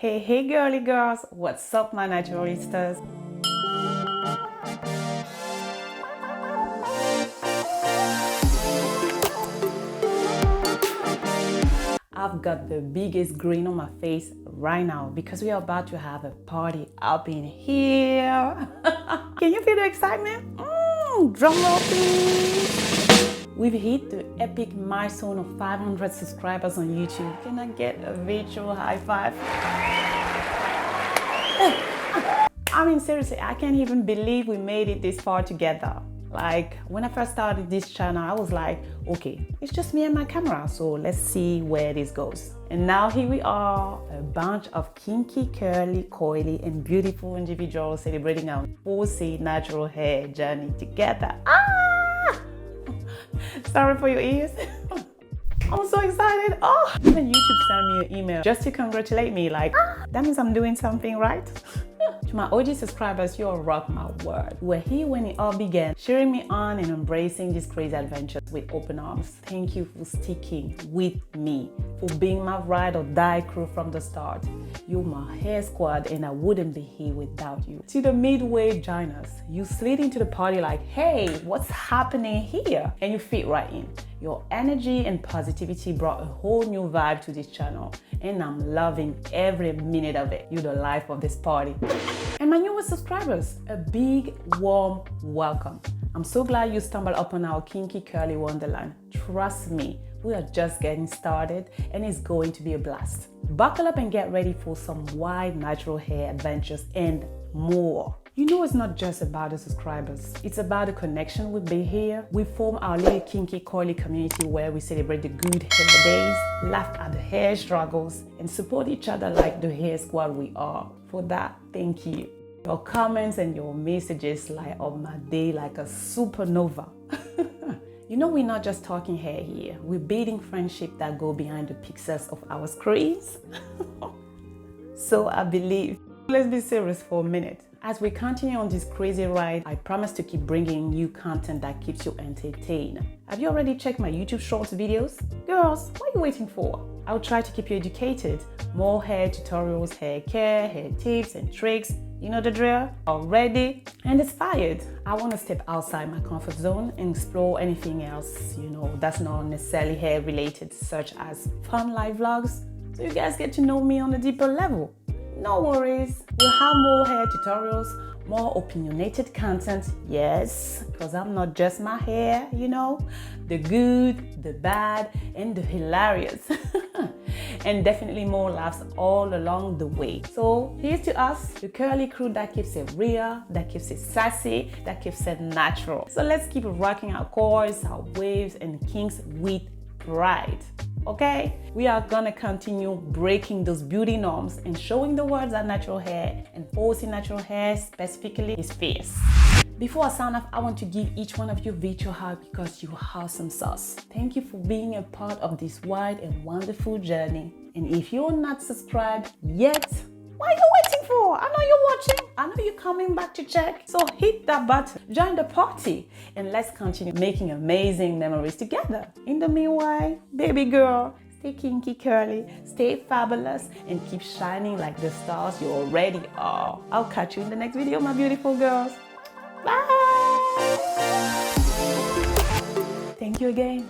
Hey girly girls, what's up my naturalistas? I've got the biggest grin on my face right now because we are about to have a party up in here. Can you feel the excitement? Drum roll please. We've hit the epic milestone of 500 subscribers on YouTube. Can I get a virtual high five? I mean, seriously, I can't even believe we made it this far together. Like, when I first started this channel, I was like, okay, it's just me and my camera, so let's see where this goes. And now here we are, a bunch of kinky, curly, coily, and beautiful individuals celebrating our 4C natural hair journey together. Sorry for your ears. I'm so excited. Even YouTube sent me an email just to congratulate me, like, that means I'm doing something right. To my OG subscribers, you all rock my world. You were here when it all began, cheering me on and embracing these crazy adventures with open arms. Thank you for sticking with me, for being my ride or die crew from the start. You're my hair squad and I wouldn't be here without you. To the midway joiners, you slid into the party like, hey, what's happening here? And you fit right in. Your energy and positivity brought a whole new vibe to this channel, and I'm loving every minute of it. You're the life of this party. And my newest subscribers, a big warm welcome. I'm so glad you stumbled upon our kinky curly wonderland. Trust me, we are just getting started and it's going to be a blast. Buckle up and get ready for some wild natural hair adventures and more. You know, it's not just about the subscribers. It's about the connection we build here. We form our little kinky coily community where we celebrate the good hair days, laugh at the hair struggles, and support each other like the hair squad we are. For that, thank you. Your comments and your messages light up my day like a supernova. You know, we're not just talking hair here. We're building friendship that go behind the pixels of our screens. So I believe. Let's be serious for a minute. As we continue on this crazy ride, I promise to keep bringing you content that keeps you entertained. Have you already checked my YouTube Shorts videos? Girls, what are you waiting for? I'll try to keep you educated. More hair tutorials, hair care, hair tips and tricks. You know the drill? Already? And inspired. I want to step outside my comfort zone and explore anything else, you know, that's not necessarily hair related, such as fun live vlogs. So you guys get to know me on a deeper level. No worries, we'll have more hair tutorials, more opinionated content, yes, because I'm not just my hair, you know, the good, the bad, and the hilarious. And definitely more laughs all along the way. So here's to us, the curly crew that keeps it real, that keeps it sassy, that keeps it natural. So let's keep rocking our chords, our waves, and kinks with pride. Okay, we are gonna continue breaking those beauty norms and showing the world that natural hair and 4C natural hair specifically is fierce. Before I sign off, I want to give each one of you a virtual hug because you are some sauce. Thank you for being a part of this wide and wonderful journey. And if you're not subscribed yet, what are you waiting for? I know you're watching. I know you're coming back to check. So hit that button, join the party, and let's continue making amazing memories together. In the meanwhile, baby girl, stay kinky curly, stay fabulous, and keep shining like the stars you already are. I'll catch you in the next video, my beautiful girls. Bye! Thank you again.